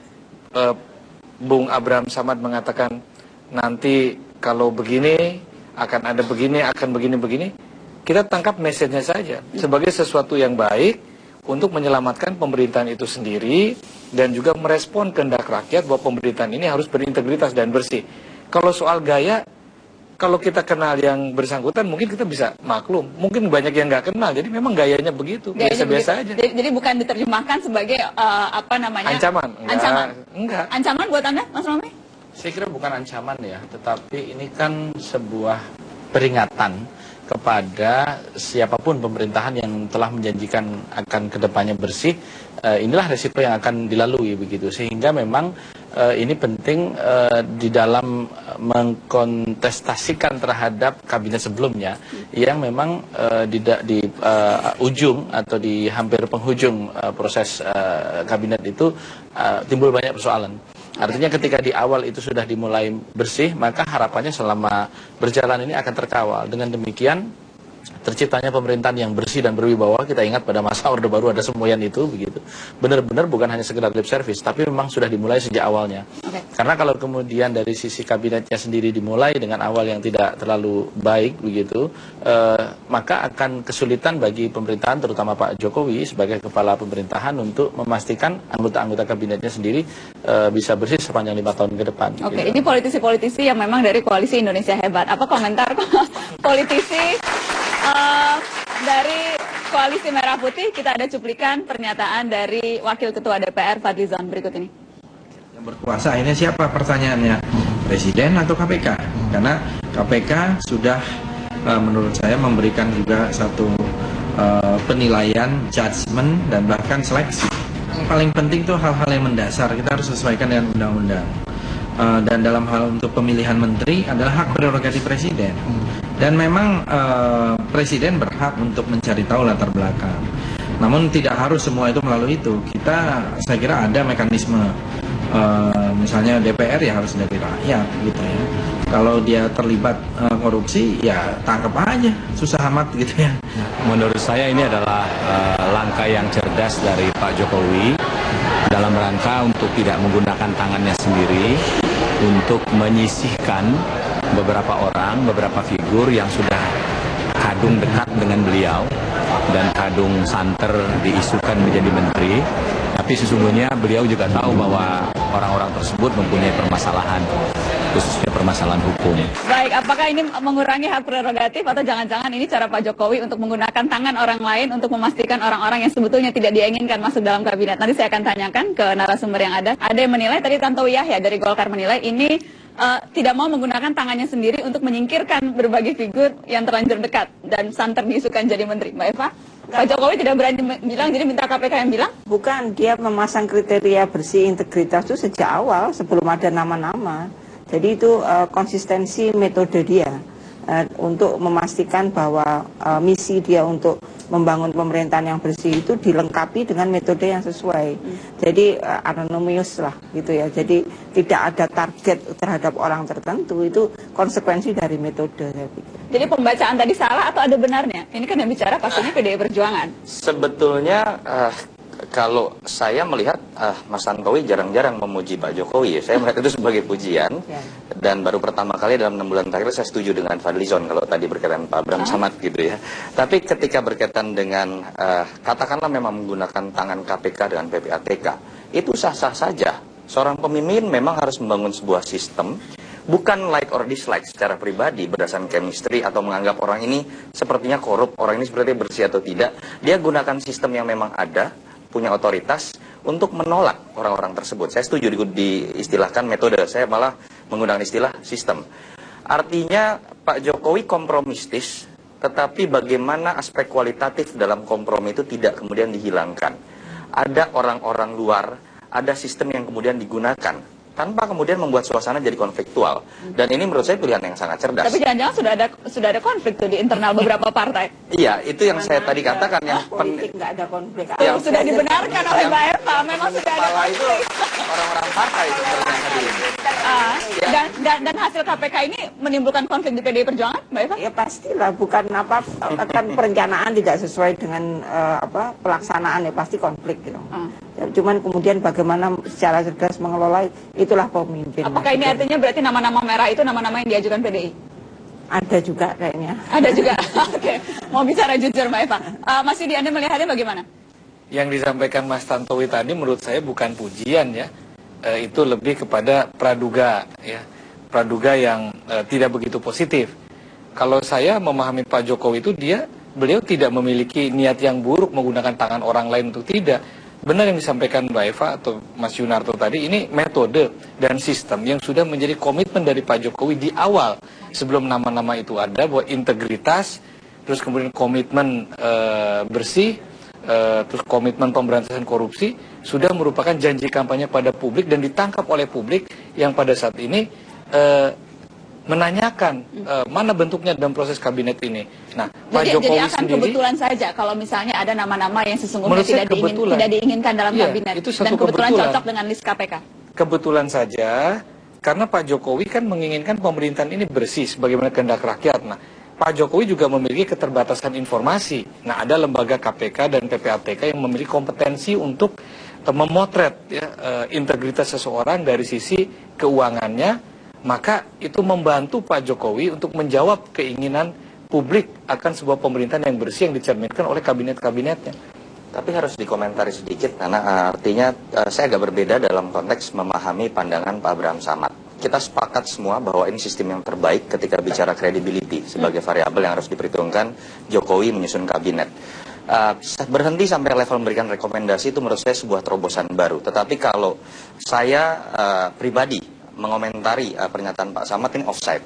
Bung Abraham Samad mengatakan nanti kalau begini akan ada begini, akan begini-begini, kita tangkap message-nya saja sebagai sesuatu yang baik untuk menyelamatkan pemerintahan itu sendiri dan juga merespon kehendak rakyat bahwa pemerintahan ini harus berintegritas dan bersih. Kalau soal gaya, kalau kita kenal yang bersangkutan mungkin kita bisa maklum. Mungkin banyak yang nggak kenal, jadi memang gayanya begitu, biasa-biasa aja. Jadi bukan diterjemahkan sebagai ancaman? Ancaman? Enggak. Ancaman buat Anda, Mas Romi? Saya kira bukan ancaman ya, tetapi ini kan sebuah peringatan kepada siapapun pemerintahan yang telah menjanjikan akan kedepannya bersih. Inilah resiko yang akan dilalui begitu, sehingga memang ini penting di dalam mengkontestasikan terhadap kabinet sebelumnya yang memang di ujung atau di hampir penghujung proses kabinet itu timbul banyak persoalan. Artinya ketika di awal itu sudah dimulai bersih, maka harapannya selama berjalan ini akan terkawal. Dengan demikian terciptanya pemerintahan yang bersih dan berwibawa. Kita ingat pada masa Orde Baru ada semboyan itu begitu. Benar-benar bukan hanya sekedar lip service, tapi memang sudah dimulai sejak awalnya. Karena kalau kemudian dari sisi kabinetnya sendiri dimulai dengan awal yang tidak terlalu baik begitu, maka akan kesulitan bagi pemerintahan, terutama Pak Jokowi sebagai kepala pemerintahan, untuk memastikan anggota-anggota kabinetnya sendiri bisa bersih sepanjang 5 tahun ke depan. Oke, ini politisi-politisi yang memang dari koalisi Indonesia Hebat. Apa komentar politisi dari Koalisi Merah Putih? Kita ada cuplikan pernyataan dari Wakil Ketua DPR Fadlizon berikut ini. Yang berkuasa ini siapa pertanyaannya? Presiden atau KPK? Karena KPK sudah menurut saya memberikan juga satu penilaian, judgement, dan bahkan seleksi. Yang paling penting itu hal-hal yang mendasar, kita harus sesuaikan dengan undang-undang. Dan dalam hal untuk pemilihan menteri adalah hak prerogatif presiden. Dan memang presiden berhak untuk mencari tahu latar belakang. Namun tidak harus semua itu melalui itu. Saya kira ada mekanisme, misalnya DPR ya harus dari rakyat gitu ya. Kalau dia terlibat korupsi ya tangkap aja, susah amat gitu ya. Menurut saya ini adalah langkah yang cerdas dari Pak Jokowi dalam rangka untuk tidak menggunakan tangannya sendiri untuk menyisihkan beberapa orang, beberapa figur yang sudah kadung dekat dengan beliau dan kadung santer diisukan menjadi menteri. Tapi sesungguhnya beliau juga tahu bahwa orang-orang tersebut mempunyai permasalahan, khususnya permasalahan hukum. Baik, apakah ini mengurangi hak prerogatif atau jangan-jangan ini cara Pak Jokowi untuk menggunakan tangan orang lain untuk memastikan orang-orang yang sebetulnya tidak diinginkan masuk dalam kabinet? Nanti saya akan tanyakan ke narasumber yang ada. Ada yang menilai, tadi Tantowi Yahya dari Golkar menilai ini tidak mau menggunakan tangannya sendiri untuk menyingkirkan berbagai figur yang terlanjur dekat dan santer diisukan jadi menteri. Mbak Eva, Pak Jokowi tidak berani bilang, jadi minta KPK yang bilang? Bukan, dia memasang kriteria bersih integritas itu sejak awal sebelum ada nama-nama. Jadi itu konsistensi metode dia untuk memastikan bahwa misi dia untuk membangun pemerintahan yang bersih itu dilengkapi dengan metode yang sesuai. Jadi anonymous lah gitu ya. Jadi tidak ada target terhadap orang tertentu, itu konsekuensi dari metode saya pikir. Jadi pembacaan tadi salah atau ada benarnya? Ini kan yang bicara pastinya PDI Perjuangan. Sebetulnya kalau saya melihat Mas Tantowi jarang-jarang memuji Pak Jokowi. Saya melihat itu sebagai pujian. Dan baru pertama kali dalam 6 bulan terakhir saya setuju dengan Fadlizon kalau tadi berkaitan Pak Bram Samad gitu ya. Tapi ketika berkaitan dengan katakanlah memang menggunakan tangan KPK dengan PPATK, itu sah-sah saja. Seorang pemimpin memang harus membangun sebuah sistem, bukan like or dislike secara pribadi berdasarkan chemistry atau menganggap orang ini sepertinya korup, orang ini sepertinya bersih atau tidak. Dia gunakan sistem yang memang ada, punya otoritas untuk menolak orang-orang tersebut. Saya setuju diistilahkan metode, saya malah menggunakan istilah sistem. Artinya Pak Jokowi kompromistis, tetapi bagaimana aspek kualitatif dalam kompromi itu tidak kemudian dihilangkan. Ada orang-orang luar, ada sistem yang kemudian digunakan tanpa kemudian membuat suasana jadi konfliktual. Dan ini menurut saya pilihan yang sangat cerdas. Tapi jangan-jangan sudah ada konflik tuh di internal beberapa partai. Iya, itu yang saya tadi katakan yang politik nggak ada konflik. Yang sudah dibenarkan oleh Mbak Eva, memang sudah ada konflik. Itu orang-orang partai sebenarnya hadir. Dan hasil KPK ini menimbulkan konflik di PDI Perjuangan, Mbak Eva? Ya pastilah, bukan apa kan perencanaan tidak sesuai dengan pelaksanaan, ya pasti konflik gitu. Cuman kemudian bagaimana secara cerdas mengelola, itulah pemimpin. Apakah ini artinya berarti nama-nama merah itu nama-nama yang diajukan PDI? Ada juga kayaknya. Ada juga. Oke. Mau bicara jujur Mbak Eva. Mas Yudi, Anda melihatnya bagaimana? Yang disampaikan Mas Tantowi tadi menurut saya bukan pujian ya. Itu lebih kepada praduga ya. Praduga yang tidak begitu positif. Kalau saya memahami Pak Jokowi itu beliau tidak memiliki niat yang buruk menggunakan tangan orang lain untuk tidak. benar yang disampaikan Mbak Eva atau Mas Yunarto tadi, ini metode dan sistem yang sudah menjadi komitmen dari Pak Jokowi di awal sebelum nama-nama itu ada, bahwa integritas, terus kemudian komitmen bersih, terus komitmen pemberantasan korupsi sudah merupakan janji kampanye pada publik dan ditangkap oleh publik yang pada saat ini menanyakan mana bentuknya dalam proses kabinet ini. Nah, Pak Jokowi jadi akan sendiri, kebetulan saja kalau misalnya ada nama-nama yang sesungguhnya tidak diinginkan dalam ya, kabinet itu dan kebetulan cocok dengan list KPK. Kebetulan saja karena Pak Jokowi kan menginginkan pemerintahan ini bersih sebagaimana kehendak rakyat. Nah, Pak Jokowi juga memiliki keterbatasan informasi. Nah, ada lembaga KPK dan PPATK yang memiliki kompetensi untuk memotret integritas seseorang dari sisi keuangannya. Maka itu membantu Pak Jokowi untuk menjawab keinginan publik akan sebuah pemerintahan yang bersih yang dicerminkan oleh kabinet-kabinetnya. Tapi harus dikomentari sedikit karena artinya saya agak berbeda dalam konteks memahami pandangan Pak Abraham Samad. Kita sepakat semua bahwa ini sistem yang terbaik ketika bicara credibility sebagai variabel yang harus diperhitungkan Jokowi menyusun kabinet. Berhenti sampai level memberikan rekomendasi itu menurut saya sebuah terobosan baru. Tetapi kalau saya pribadi mengomentari pernyataan Pak Samad, ini offside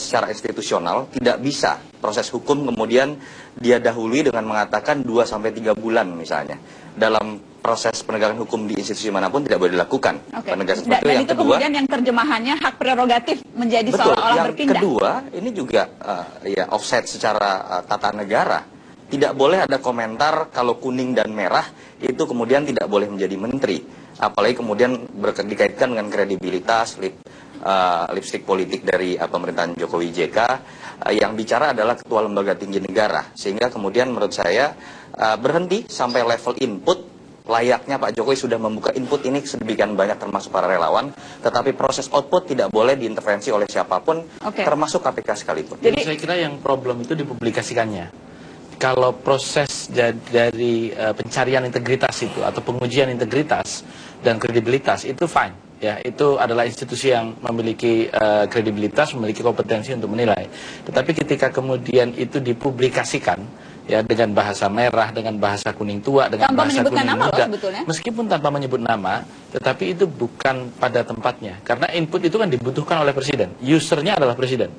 secara institusional, tidak bisa proses hukum kemudian dia dahului dengan mengatakan 2-3 bulan misalnya. Dalam proses penegakan hukum di institusi manapun tidak boleh dilakukan. Penegasan seperti itu. Yang itu kedua, kemudian yang terjemahannya hak prerogatif menjadi betul, seolah-olah yang berpindah. kedua, ini juga ya offside secara tata negara. Tidak boleh ada komentar kalau kuning dan merah itu kemudian tidak boleh menjadi menteri. Apalagi kemudian dikaitkan dengan kredibilitas, lipstick politik dari pemerintahan Jokowi JK, yang bicara adalah ketua lembaga tinggi negara. Sehingga kemudian menurut saya berhenti sampai level input. Layaknya Pak Jokowi sudah membuka input ini sedemikian banyak termasuk para relawan, tetapi proses output tidak boleh diintervensi oleh siapapun, termasuk KPK sekalipun. Jadi saya kira yang problem itu dipublikasikannya. Kalau proses dari pencarian integritas itu atau pengujian integritas dan kredibilitas itu fine, ya, itu adalah institusi yang memiliki kredibilitas, memiliki kompetensi untuk menilai. Tetapi ketika kemudian itu dipublikasikan, ya, dengan bahasa merah, dengan bahasa kuning tua, dengan tanpa bahasa kuning nama muda, loh, meskipun tanpa menyebut nama, tetapi itu bukan pada tempatnya. Karena input itu kan dibutuhkan oleh presiden, usernya adalah presiden.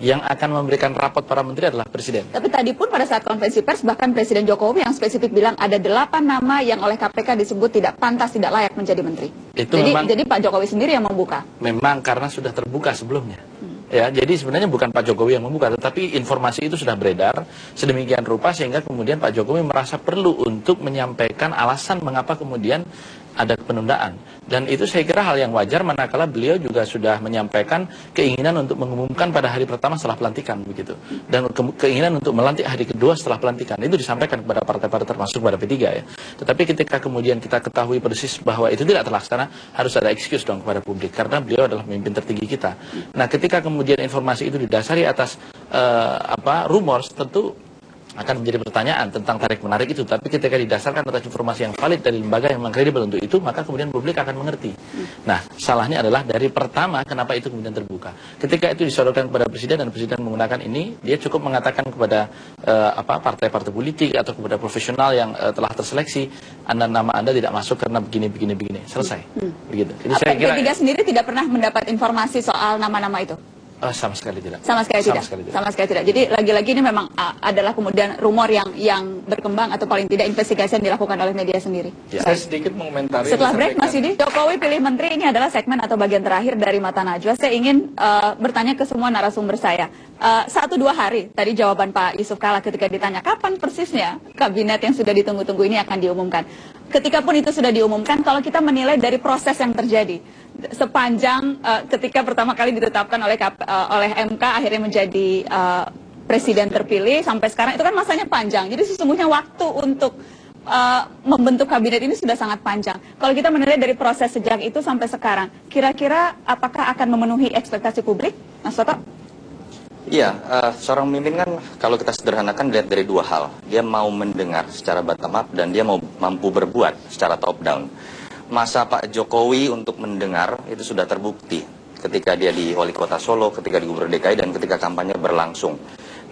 Yang akan memberikan rapot para menteri adalah presiden. Tapi tadi pun pada saat konferensi pers, bahkan Presiden Jokowi yang spesifik bilang ada 8 nama yang oleh KPK disebut tidak pantas, tidak layak menjadi menteri. Itu jadi Pak Jokowi sendiri yang membuka. Memang karena sudah terbuka sebelumnya. Ya, jadi sebenarnya bukan Pak Jokowi yang membuka, tetapi informasi itu sudah beredar sedemikian rupa sehingga kemudian Pak Jokowi merasa perlu untuk menyampaikan alasan mengapa kemudian ada penundaan. Dan itu saya kira hal yang wajar manakala beliau juga sudah menyampaikan keinginan untuk mengumumkan pada hari pertama setelah pelantikan begitu. Dan keinginan untuk melantik hari kedua setelah pelantikan. Itu disampaikan kepada partai-partai termasuk pada P3 ya. Tetapi ketika kemudian kita ketahui persis bahwa itu tidak terlaksana, harus ada excuse dong kepada publik karena beliau adalah pemimpin tertinggi kita. Nah, ketika kemudian informasi itu didasari atas rumors, tentu akan menjadi pertanyaan tentang tarik-menarik itu. Tapi ketika didasarkan atas informasi yang valid dari lembaga yang memang kredibel untuk itu, maka kemudian publik akan mengerti. Nah, salahnya adalah dari pertama kenapa itu kemudian terbuka. Ketika itu disodorkan kepada presiden dan presiden menggunakan ini, dia cukup mengatakan kepada partai-partai politik atau kepada profesional yang telah terseleksi, nama Anda tidak masuk karena begini. Selesai. Begitu. Jadi saya kira P3 sendiri tidak pernah mendapat informasi soal nama-nama itu. Sama sekali tidak. Sama sekali tidak. Jadi lagi-lagi ini memang adalah kemudian rumor yang berkembang atau paling tidak investigasi yang dilakukan oleh media sendiri. Ya. Saya sedikit mengomentari. Setelah break, Mas Yudi, Jokowi pilih menteri ini adalah segmen atau bagian terakhir dari Mata Najwa. Saya ingin bertanya ke semua narasumber saya. 1-2 hari tadi jawaban Pak Yusuf Kalla ketika ditanya kapan persisnya kabinet yang sudah ditunggu-tunggu ini akan diumumkan. Ketika pun itu sudah diumumkan, kalau kita menilai dari proses yang terjadi sepanjang ketika pertama kali ditetapkan oleh MK akhirnya menjadi presiden terpilih sampai sekarang itu kan masanya panjang. Jadi sesungguhnya waktu untuk membentuk kabinet ini sudah sangat panjang. Kalau kita menilai dari proses sejak itu sampai sekarang, kira-kira apakah akan memenuhi ekspektasi publik, Mas Toto? Iya, seorang pemimpin kan kalau kita sederhanakan dilihat dari 2 hal. Dia mau mendengar secara bottom up dan dia mau mampu berbuat secara top down. Masa Pak Jokowi untuk mendengar itu sudah terbukti ketika dia di Wali Kota Solo, ketika di Gubernur DKI, dan ketika kampanye berlangsung.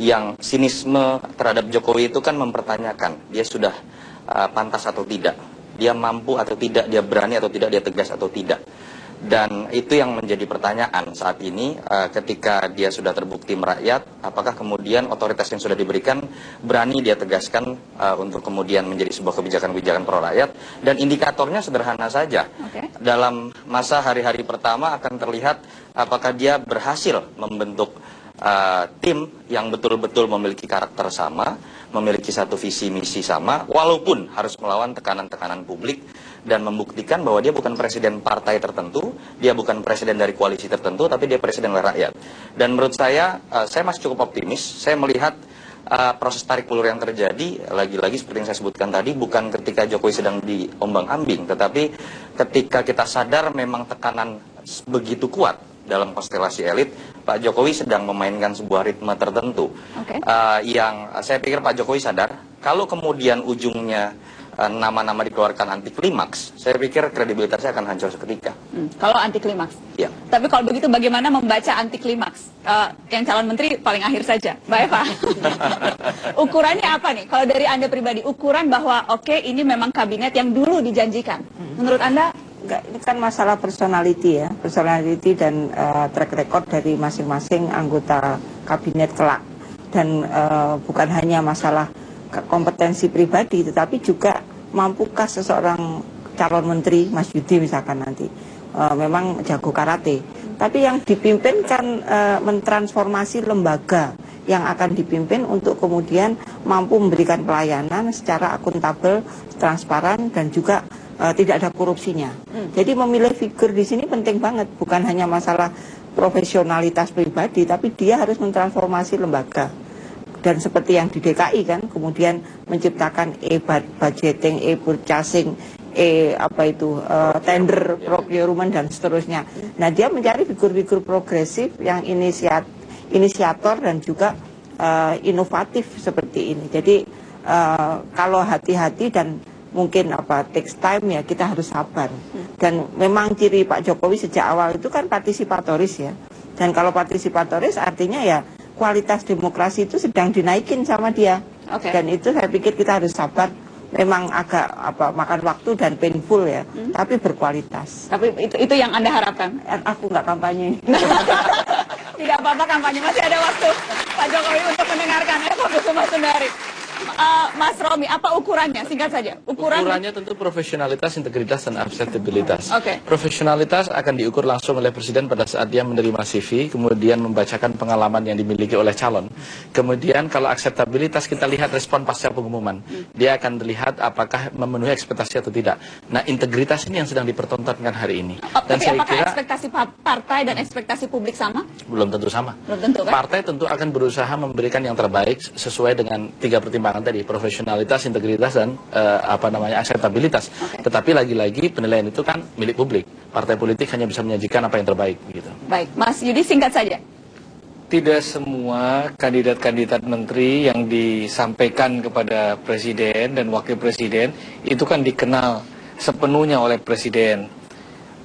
Yang sinisme terhadap Jokowi itu kan mempertanyakan dia sudah pantas atau tidak dia mampu atau tidak, dia berani atau tidak, dia tegas atau tidak. Dan itu yang menjadi pertanyaan saat ini, ketika dia sudah terbukti merakyat, apakah kemudian otoritas yang sudah diberikan berani dia tegaskan untuk kemudian menjadi sebuah kebijakan-kebijakan pro rakyat. Dan indikatornya sederhana saja. Dalam masa hari-hari pertama akan terlihat apakah dia berhasil membentuk tim yang betul-betul memiliki karakter sama, memiliki satu visi misi sama, walaupun harus melawan tekanan-tekanan publik, dan membuktikan bahwa dia bukan presiden partai tertentu, dia bukan presiden dari koalisi tertentu, tapi dia presiden oleh rakyat. Dan menurut saya masih cukup optimis. Saya melihat proses tarik ulur yang terjadi, lagi-lagi seperti yang saya sebutkan tadi, bukan ketika Jokowi sedang diombang-ambing, tetapi ketika kita sadar memang tekanan begitu kuat dalam konstelasi elit, Pak Jokowi sedang memainkan sebuah ritme tertentu. Yang saya pikir Pak Jokowi sadar, kalau kemudian ujungnya nama-nama dikeluarkan anti klimaks, saya pikir kredibilitasnya akan hancur seketika. Kalau anti klimaks. Ya. Tapi kalau begitu bagaimana membaca anti klimaks? Yang calon menteri paling akhir saja, Mbak Eva. Ukurannya apa nih? Kalau dari Anda pribadi, ukuran bahwa oke, ini memang kabinet yang dulu dijanjikan. Menurut Anda? Enggak, ini kan masalah personality ya, personality dan track record dari masing-masing anggota kabinet kelak. Dan bukan hanya masalah kompetensi pribadi, tetapi juga mampukah seseorang calon menteri, Mas Yudi misalkan nanti, memang jago karate. Tapi yang dipimpin kan mentransformasi lembaga yang akan dipimpin untuk kemudian mampu memberikan pelayanan secara akuntabel, transparan, dan juga tidak ada korupsinya. Jadi memilih figur di sini penting banget, bukan hanya masalah profesionalitas pribadi, tapi dia harus mentransformasi lembaga. Dan seperti yang di DKI kan, kemudian menciptakan e-budgeting, e-purchasing, tender procurement dan seterusnya. Nah, dia mencari figur-figur progresif yang inisiator dan juga inovatif seperti ini. Jadi kalau hati-hati dan mungkin takes time ya, kita harus sabar. Dan memang ciri Pak Jokowi sejak awal itu kan partisipatoris ya. Dan kalau partisipatoris artinya ya kualitas demokrasi itu sedang dinaikin sama dia. Dan itu saya pikir kita harus sabar. Memang agak makan waktu dan painful ya, tapi berkualitas. Tapi itu yang Anda harapkan? Aku nggak kampanye. Tidak apa-apa kampanye, masih ada waktu Pak Jokowi untuk mendengarkan Eva Kusuma Sundari. Mas Romi, apa ukurannya? Singkat saja. Ukurannya tentu profesionalitas, integritas, dan akseptabilitas. Profesionalitas akan diukur langsung oleh Presiden pada saat dia menerima CV, kemudian membacakan pengalaman yang dimiliki oleh calon. Kemudian kalau akseptabilitas, kita lihat respon pasca pengumuman. Dia akan dilihat apakah memenuhi ekspektasi atau tidak. Nah, integritas ini yang sedang dipertontonkan hari ini. Dan tapi saya apakah kira ekspektasi partai dan ekspektasi publik sama? Belum tentu sama. Belum tentu kan? Partai tentu akan berusaha memberikan yang terbaik sesuai dengan 3 pertimbangan tadi, profesionalitas, integritas, dan akseptabilitas. Tetapi lagi-lagi penilaian itu kan milik publik. Partai politik hanya bisa menyajikan apa yang terbaik gitu. Baik, Mas Yudi, singkat saja. Tidak semua kandidat-kandidat menteri yang disampaikan kepada presiden dan wakil presiden itu kan dikenal sepenuhnya oleh presiden.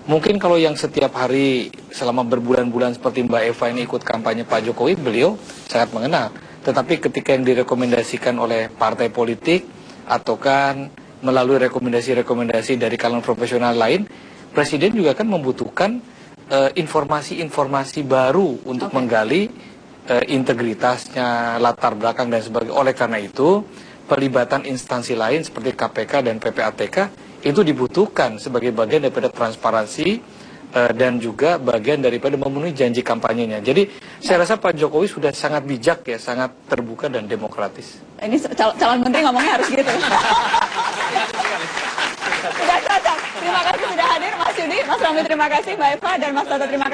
Mungkin kalau yang setiap hari selama berbulan-bulan seperti Mbak Eva ini ikut kampanye Pak Jokowi, beliau sangat mengenal. Tetapi ketika yang direkomendasikan oleh partai politik atau kan melalui rekomendasi-rekomendasi dari kalangan profesional lain, Presiden juga kan membutuhkan informasi-informasi baru untuk menggali integritasnya, latar belakang dan sebagainya. Oleh karena itu, pelibatan instansi lain seperti KPK dan PPATK itu dibutuhkan sebagai bagian daripada transparansi dan juga bagian daripada memenuhi janji kampanyenya. Jadi saya rasa Pak Jokowi sudah sangat bijak ya, sangat terbuka dan demokratis. Ini calon menteri ngomongnya harus gitu. Sudah cocok. Terima kasih sudah hadir Mas Yudi, Mas Romi terima kasih, Mbak Eva, dan Mas Toto terima kasih.